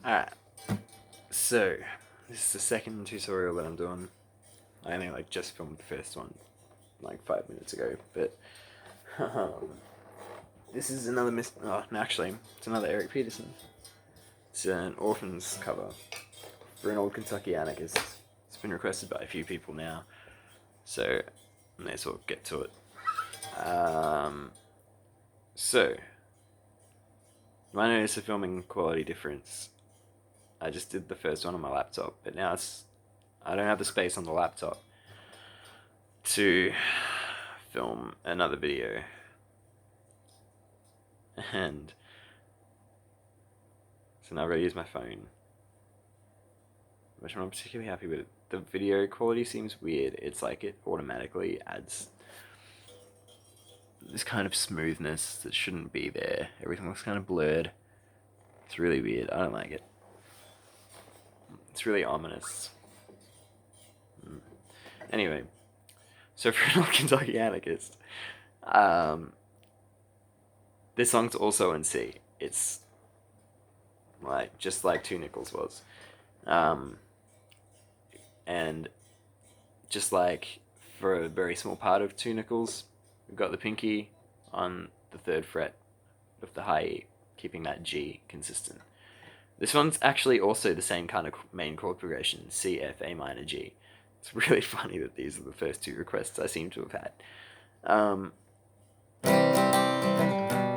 Alright, so this is the second tutorial that I'm doing. I only just filmed the first one 5 minutes ago, but this is another it's another Eric Peterson. It's an Orphans cover for an Old Kentucky Anarchist. It's been requested by a few people now, so I may as well get to it. So you might notice a filming quality difference. I just did the first one on my laptop, but now I don't have the space on the laptop to film another video. And so now I've got to use my phone, which I'm not particularly happy with. The video quality seems weird. It's like it automatically adds this kind of smoothness that shouldn't be there. Everything looks kind of blurred. It's really weird. I don't like it. It's really ominous. Anyway, so for an Old Kentucky Anarchist, this song's also in C. It's just like Two Nickels was. And just like for a very small part of Two Nickels, we've got the pinky on the 3rd fret of the high E, keeping that G consistent. This one's actually also the same kind of main chord progression, C, F, A minor, G. It's really funny that these are the first 2 requests I seem to have had.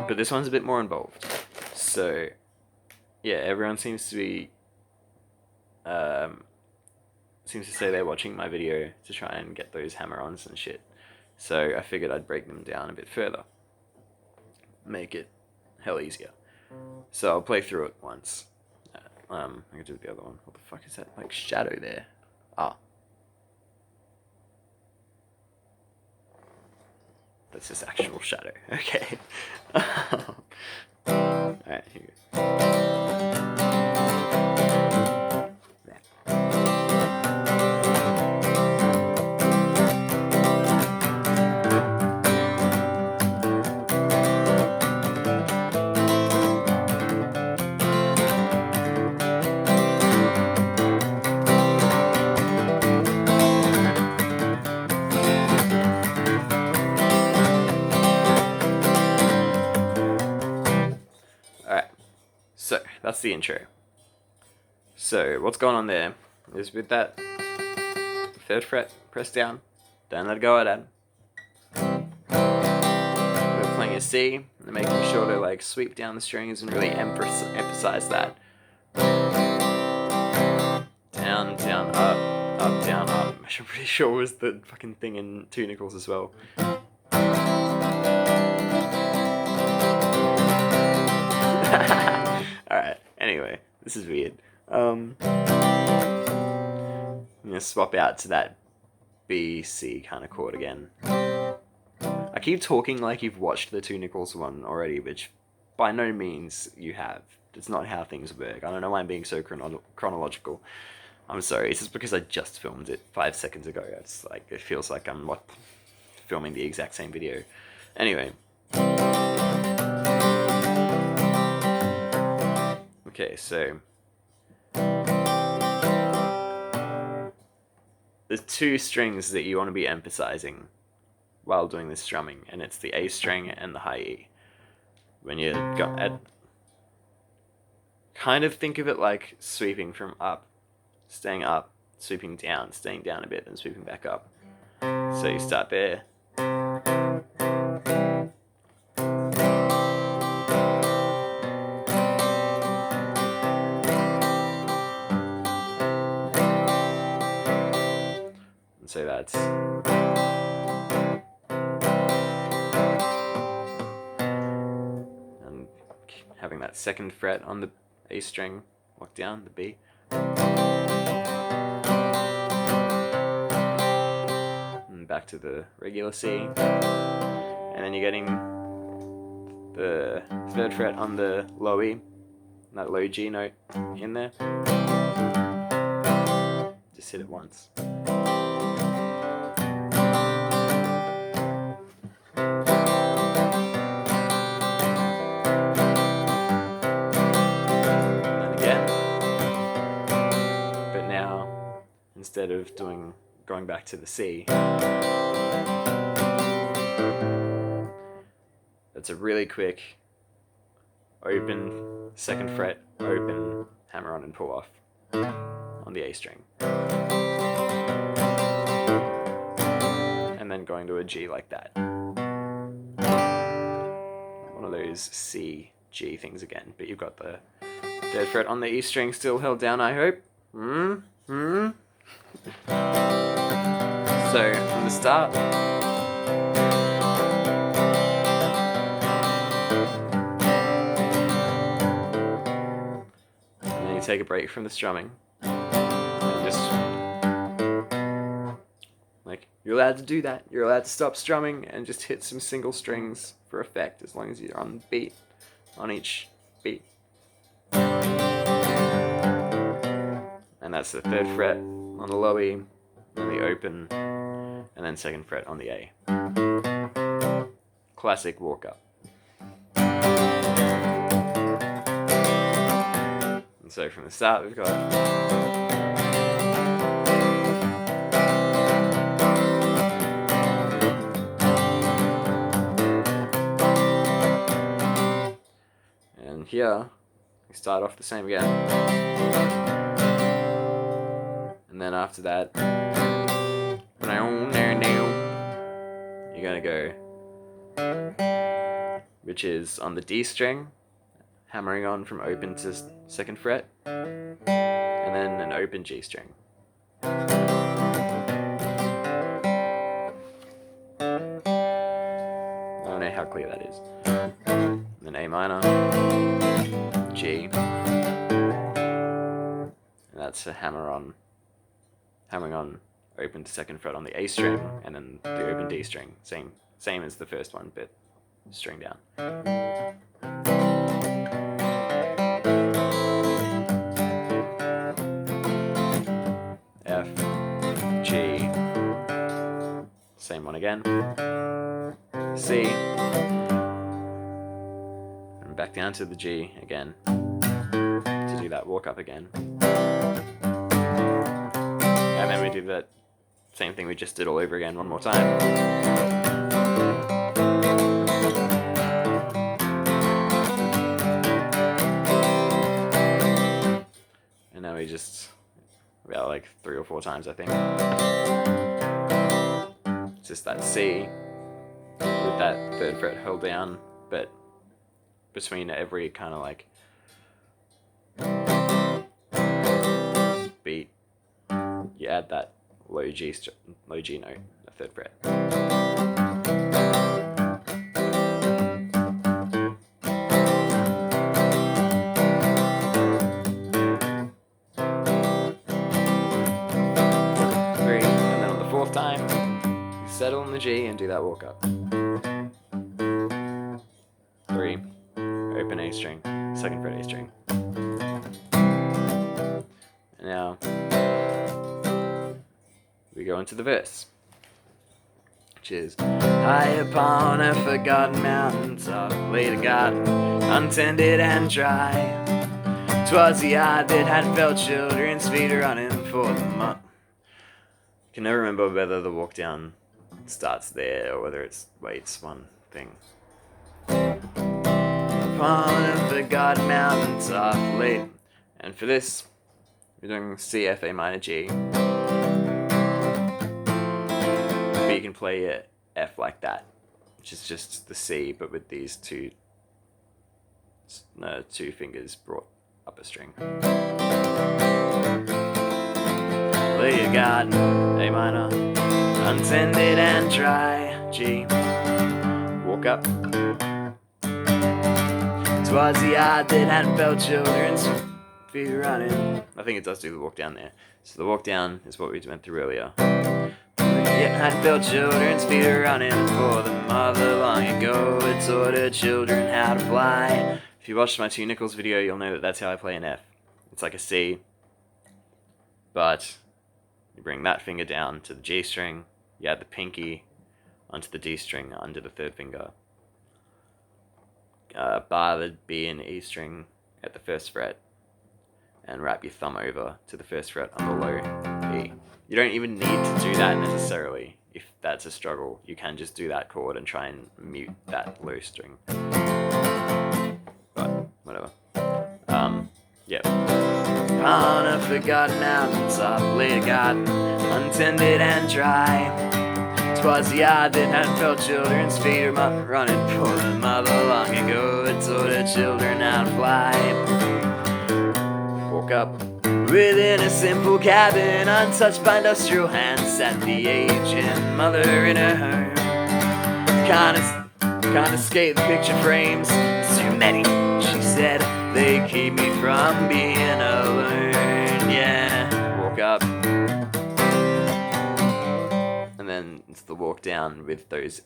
But this one's a bit more involved. So, yeah, everyone seems to be... seems to say they're watching my video to try and get those hammer-ons and shit. So I figured I'd break them down a bit further. Make it hell easier. So I'll play through it once. I'm gonna do the other one. What the fuck is that, shadow there? Ah. That's just actual shadow. Okay. Alright, here we go. So, that's the intro. So, what's going on there is with that 3rd fret pressed down, don't let it go at we're playing a C, and making sure to sweep down the strings and really emphasize that. Down, down, up, down, up, which I'm pretty sure was the fucking thing in Two Nickels as well. Alright, anyway, this is weird. I'm gonna swap out to that B, C kind of chord again. I keep talking like you've watched the Two Nickels one already, which by no means you have. It's not how things work. I don't know why I'm being so chronological. I'm sorry, it's just because I just filmed it 5 seconds ago. It's it feels like I'm filming the exact same video. Anyway. Okay, so there's 2 strings that you want to be emphasizing while doing this strumming, and it's the A string and the high E. When you kind of think of it like sweeping from up, staying up, sweeping down, staying down a bit, and sweeping back up. So you start there. So that's and having that 2nd fret on the A string locked down, the B. And back to the regular C. And then you're getting the 3rd fret on the low E, that low G note in there. Just hit it once. instead of going back to the C. That's a really quick open, 2nd fret, open, hammer on and pull off on the A string. And then going to a G like that. One of those C, G things again, but you've got the 3rd fret on the E string still held down, I hope. So, from the start, and then you take a break from the strumming, and just, like, you're allowed to do that. You're allowed to stop strumming and just hit some single strings for effect, as long as you're on beat, on each beat. And that's the 3rd fret on the low E, and the open, and then 2nd fret on the A. Classic walk up. And so from the start we've got and here we start off the same again. And then after that, you're gonna go, which is on the D string, hammering on from open to 2nd fret, and then an open G string. I don't know how clear that is. And then A minor, G, and that's a hammering on open to 2nd fret on the A string, and then the open D string, same as the first one, but string down. F, G, same one again, C, and back down to the G again to do that walk up again. And then we do that same thing we just did all over again one more time. And now we just, about like 3 or 4 times I think. It's just that C with that 3rd fret held down, but between every kind of like beat, you add that low G note, the 3rd fret. And then on the 4th time, you settle on the G and do that walk up. 3, open A string, 2nd fret A string. And now we go into the verse, which is, high upon a forgotten mountain top, laid a garden, untended and dry. 'Twas the yard that had felt children's feet running for the month. I can never remember whether the walk down starts there or whether it's waits one thing. Upon a forgotten mountain top, laid, and for this we're doing C, F, A minor, G. But you can play a F like that, which is just the C, but with these two fingers brought up a string. Lay a garden, A minor, untended and dry, G, walk up. 'Twas the yard that hadn't felt children's feet running. I think it does do the walk down there. So the walk down is what we went through earlier. Yet hadn't felt children's feet running for the mother long ago. It taught her children how to fly. If you watched my 2 Nickels video, you'll know that that's how I play an F. It's like a C, but you bring that finger down to the G string, you add the pinky onto the D string under the 3rd finger, bar the B and E string at the 1st fret, and wrap your thumb over to the 1st fret on the low E. You don't even need to do that necessarily. If that's a struggle, you can just do that chord and try and mute that low string. But whatever. Yep. On a forgotten mountain, softly forgotten, untended and dry. 'Twas the yard that had felt children's feet are running for the mother long ago. It taught her children how to fly. Woke up within a simple cabin, untouched by industrial hands, sat the aging mother in her home. Can't escape the picture frames. There's too many, she said. They keep me from being alone. Yeah, walk up. And then it's the walk down with those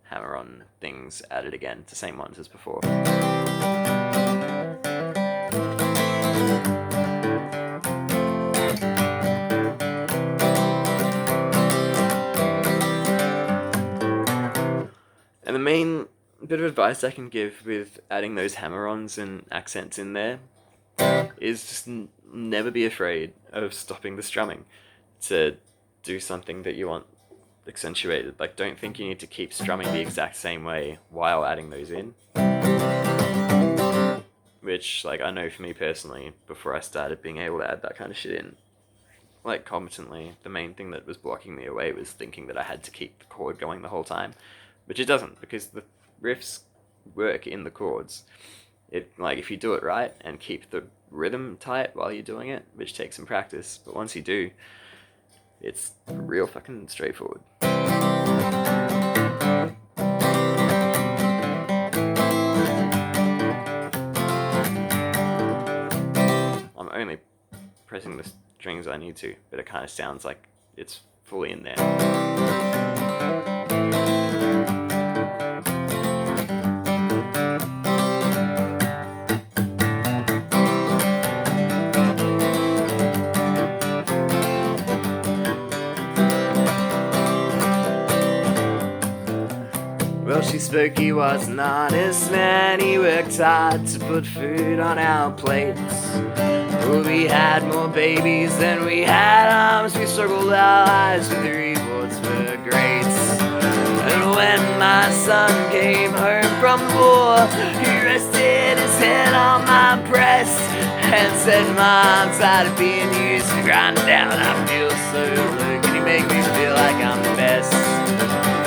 hammer-on things added again. It's the same ones as before. And the main bit of advice I can give with adding those hammer-ons and accents in there is just never be afraid of stopping the strumming to do something that you want accentuated. Like, don't think you need to keep strumming the exact same way while adding those in. Which, like, I know for me personally, before I started being able to add that kind of shit in, like, competently, the main thing that was blocking me away was thinking that I had to keep the chord going the whole time. Which it doesn't, because the riffs work in the chords. Like, if you do it right and keep the rhythm tight while you're doing it, which takes some practice, but once you do, it's real fucking straightforward. I'm only pressing the strings I need to, but it kind of sounds like it's fully in there. Well, she spoke, he was an honest man. He worked hard to put food on our plates. Oh, we had more babies than we had arms. We struggled our lives, but the rewards were great. And when my son came home from the war, he rested his head on my breast and said, "Mom, I'm tired of being used to grind down. I feel so low. Can you make me feel like I'm the best?"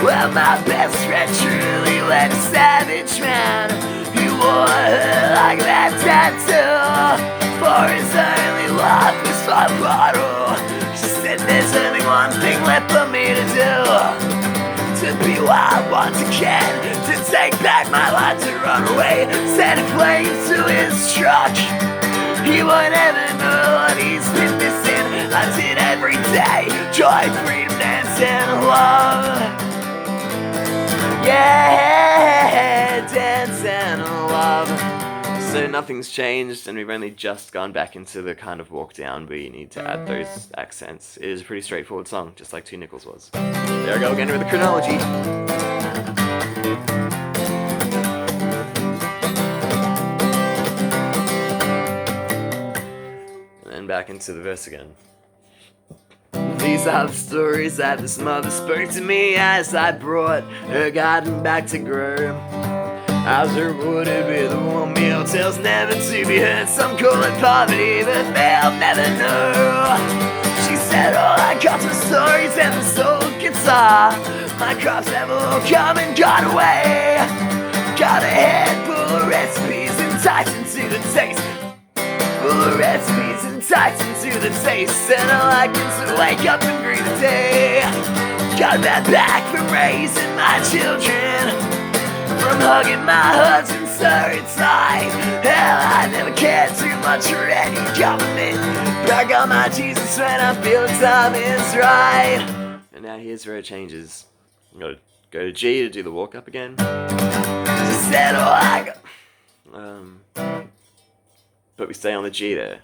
Well, my best friend truly went a savage man. He wore her like that tattoo, for his only love was my bottle. She said, "There's only one thing left for me to do, to be wild once again, to take back my life, to run away, set flames to his truck. He won't ever know what he's been missing. I did every day, joy, freedom, dance, and love. Yeah, dance and love." So nothing's changed, and we've only just gone back into the kind of walk down where you need to add those accents. It is a pretty straightforward song, just like Two Nickels was. There I go again with the chronology. And then back into the verse again. These are the stories that this mother spoke to me as I brought her garden back to grow. I was rewarded with a warm meal, tales never to be heard. Some call it poverty, but they'll never know. She said, "All I got were stories and this old guitar. My crops have all come and gone away. Got a head full of recipes enticing to the taste. Full of recipes enticing to the taste. And I like to wake up and greet the day. Got that back from raising my children, from hugging my husband so inside. Hell, I never cared too much for any government, but I got my Jesus when I feel the time is right." And now here's where it changes. I'm gonna go to G to do the walk up again. She said, "Oh, I got..." But we stay on the G there.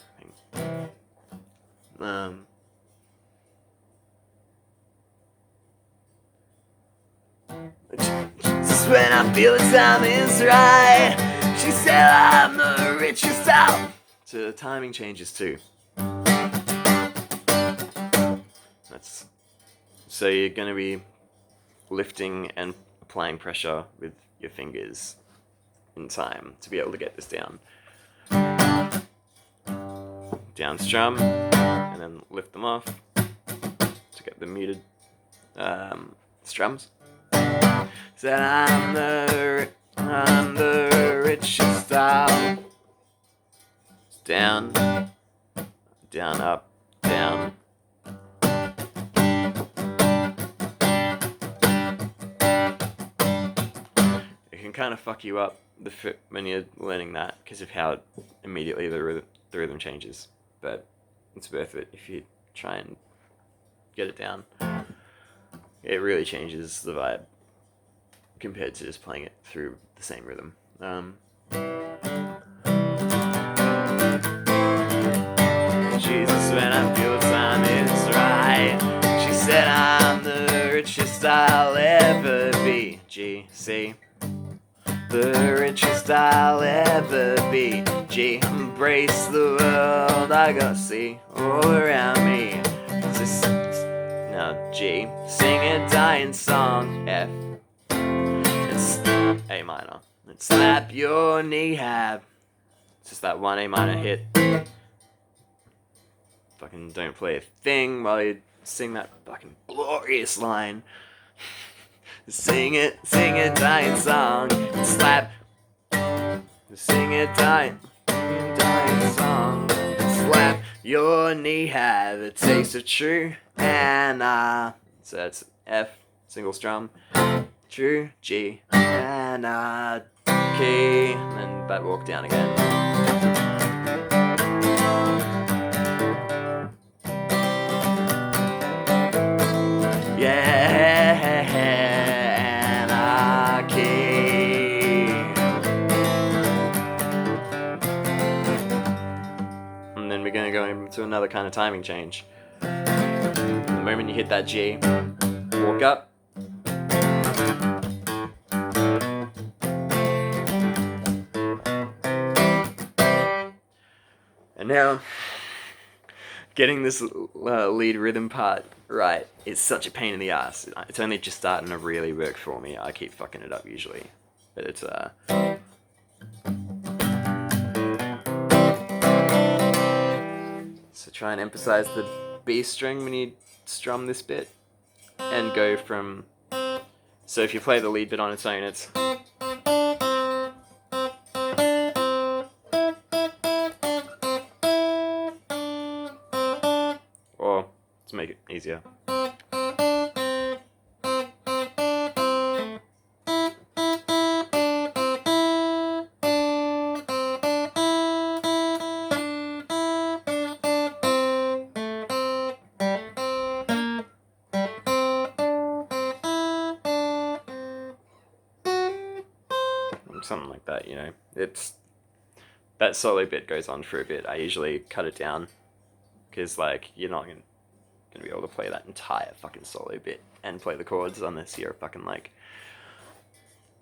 Just when I feel the time is right, she said, "I'm the richest out." So the timing changes too. frets. So you're going to be lifting and applying pressure with your fingers in time to be able to get this down. Down strum, and then lift them off to get the muted strums. Said I'm the richest style. Down, down, up, down. It can kind of fuck you up when you're learning that because of how immediately the rhythm changes. But it's worth it if you try and get it down. It really changes the vibe compared to just playing it through the same rhythm. Jesus, when I feel time is right. She said I'm the richest I'll ever be. G, C. The richest I'll ever be. G, embrace the world I gotta see all around me. Now G, sing a dying song. F, it's A minor. And slap your kneehab. It's just that one A minor hit. Fucking don't play a thing while you sing that fucking glorious line. Sing a dying song. Slap. Sing a dying song. Slap your kneehab. The taste of true Anna. So that's F, single strum. True, G, Anna, key. And then that walk down again. Yeah, anarchy. And then we're going to go into another kind of timing change. The moment you hit that G, walk up. And now, getting this lead rhythm part right is such a pain in the ass. It's only just starting to really work for me. I keep fucking it up usually. But it's so try and emphasize the B string when you strum this bit. And go from... So if you play the lead bit on its own, it's... Or, to make it easier. Something like that, you know. It's... That solo bit goes on for a bit. I usually cut it down. Because, like, you're not going to be able to play that entire fucking solo bit and play the chords unless you're a fucking, like,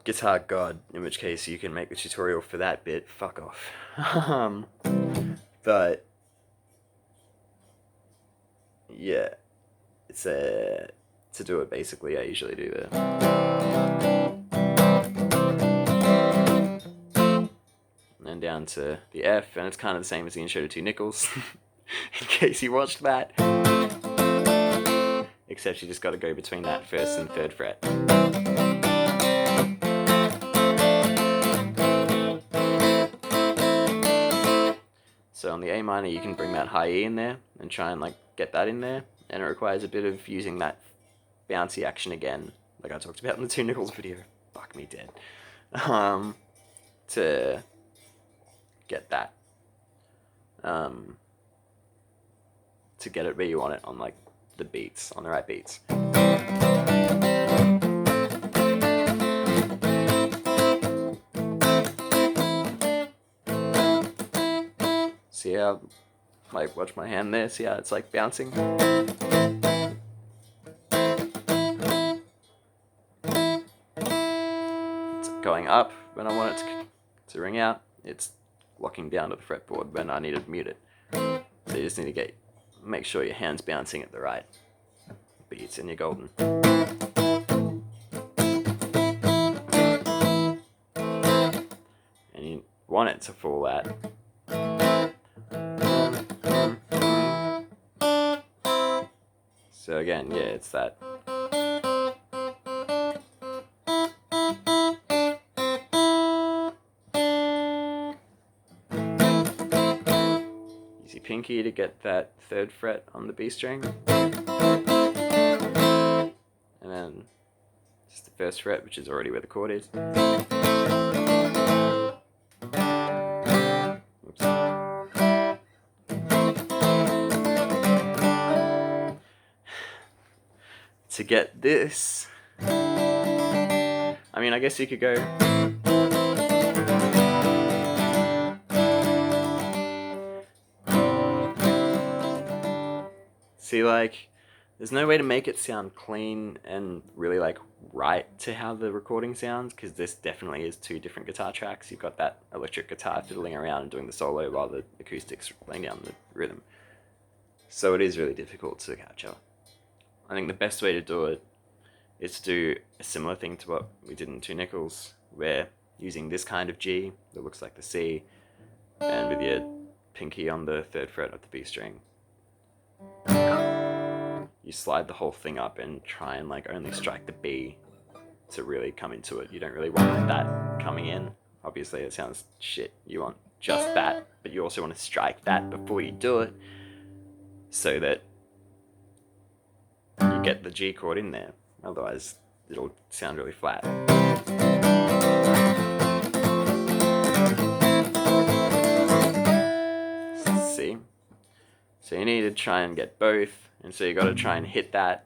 guitar god, in which case you can make the tutorial for that bit. Fuck off. But, yeah. It's to do it, basically, I usually do the... And then down to the F, and it's kind of the same as the intro to Two Nickels. In case you watched that. Except you just got to go between that first and third fret. So on the A minor you can bring that high E in there and try and like get that in there, and it requires a bit of using that bouncy action again, like I talked about in the Two Nickels video. Fuck me dead. To get that. To get it where you want it on like the beats, on the right beats. See how, like, watch my hand there, see how it's like bouncing? It's going up when I want it to ring out, it's locking down to the fretboard when I need to mute it. So you just need to make sure your hand's bouncing at the right beats and you're golden. And you want it to fall at. So again, yeah, it's that. Use your pinky to get that 3rd fret on the B string. And then just the 1st fret, which is already where the chord is. Oops. To get this, I mean, I guess you could go. See, like, there's no way to make it sound clean and really, like, right to how the recording sounds, because this definitely is 2 different guitar tracks. You've got that electric guitar fiddling around and doing the solo while the acoustics laying down the rhythm. So it is really difficult to capture. I think the best way to do it is to do a similar thing to what we did in 2 Nickels, where using this kind of G that looks like the C, and with your pinky on the 3rd fret of the B string, you slide the whole thing up and try and like only strike the B to really come into it. You don't really want that coming in. Obviously it sounds shit. You want just that, but you also want to strike that before you do it, so that you get the G chord in there. Otherwise it'll sound really flat. See? So you need to try and get both, and so you got to try and hit that.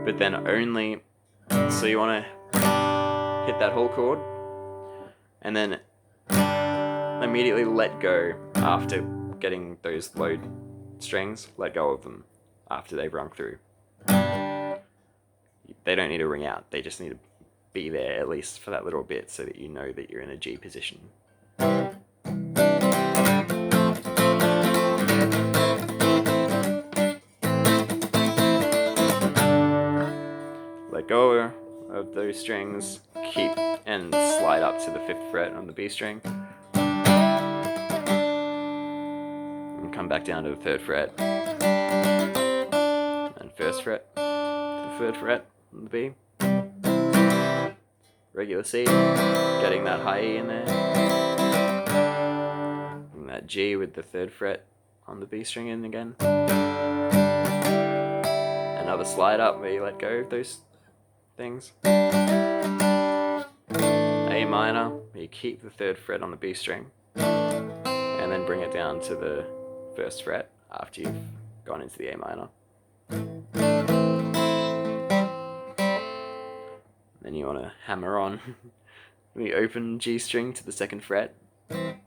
But then only, so you want to hit that whole chord, and then immediately let go after getting those low strings, let go of them after they've rung through. They don't need to ring out, they just need to be there at least for that little bit so that you know that you're in a G position. Let go of those strings, keep and slide up to the 5th fret on the B string, and come back down to the 3rd fret, and 1st fret to the 3rd fret on the B, regular C, getting that high E in there, and that G with the 3rd fret on the B string in again, another slide up where you let go of those things, A minor, where you keep the 3rd fret on the B string, and then bring it down to the 1st fret after you've gone into the A minor. Then you want to hammer on the open G string to the 2nd fret, and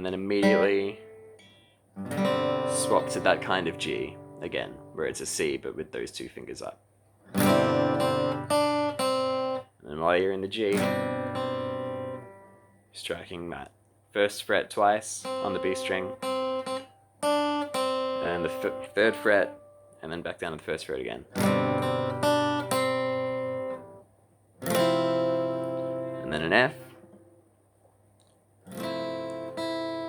then immediately swap to that kind of G again, where it's a C but with those 2 fingers up. And then while you're in the G, striking that 1st fret twice on the B string, and the 3rd fret, and then back down to the 1st fret again. And then an F,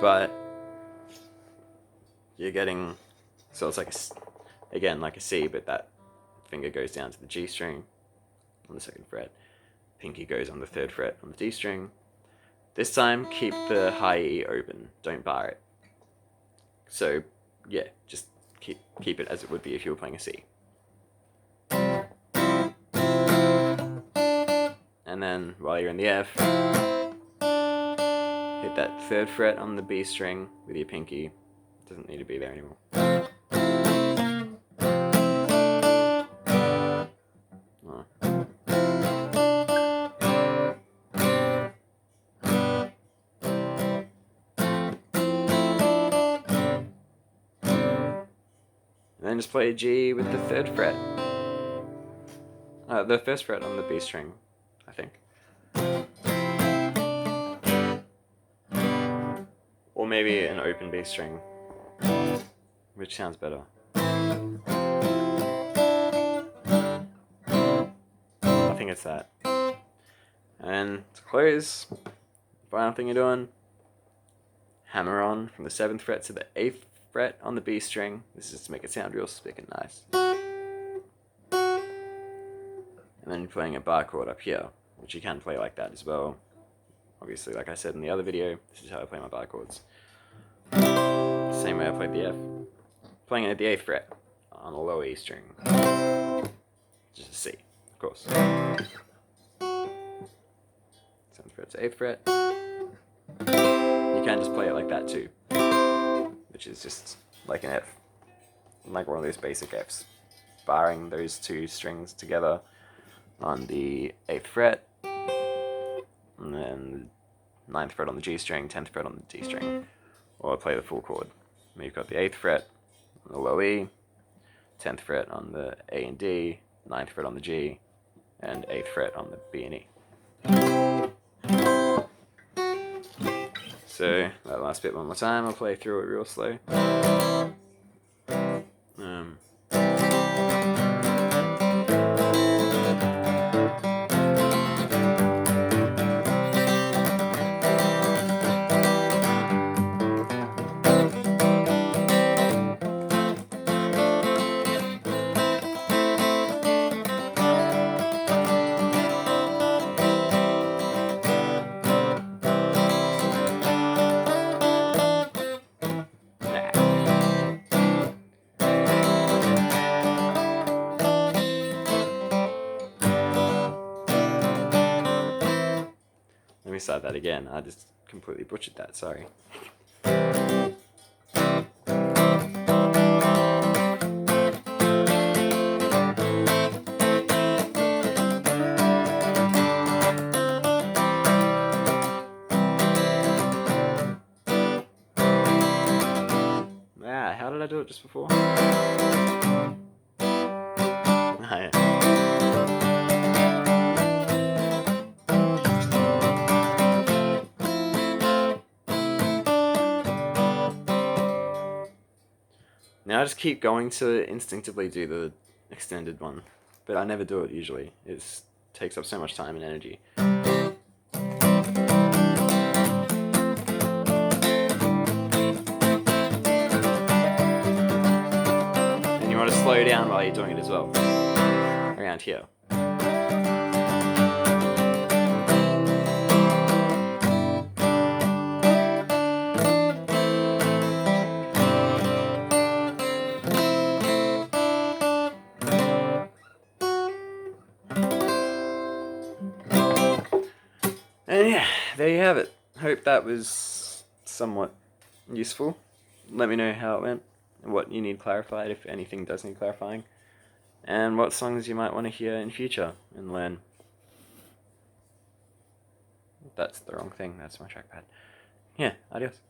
but you're getting, so it's like again like a C, but that finger goes down to the G string on the 2nd fret, pinky goes on the 3rd fret on the D string. This time keep the high E open, don't bar it. So yeah, just keep it as it would be if you were playing a C. And then while you're in the F, hit that 3rd fret on the B string with your pinky. Doesn't need to be there anymore. Oh. And then just play a G with the 3rd fret. The 1st fret on the B string, I think. Or maybe an open B string, which sounds better. I think it's that. And to close, final thing you're doing, hammer on from the 7th fret to the 8th fret on the B string. This is to make it sound real spick and nice. And then you're playing a bar chord up here, which you can play like that as well. Obviously, like I said in the other video, this is how I play my bar chords. Same way I played the F. Playing it at the 8th fret on a low E string. Just a C, of course. 7th fret to 8th fret. You can just play it like that too, which is just like an F, like one of those basic Fs, barring those two strings together on the 8th fret, and then 9th fret on the G string, 10th fret on the D string, or play the full chord. You've got the 8th fret on the low E, 10th fret on the A and D, 9th fret on the G, and 8th fret on the B and E. So, that last bit one more time, I'll play through it real slow. Let me start that again. I just completely butchered that, sorry. How did I do it just before? Yeah. Now I just keep going to instinctively do the extended one, but I never do it usually. It takes up so much time and energy. And you want to slow down while you're doing it as well, around here. And yeah, there you have it. Hope that was somewhat useful. Let me know how it went, and what you need clarified, if anything does need clarifying, and what songs you might want to hear in future and learn. That's the wrong thing, that's my trackpad. Yeah, adios.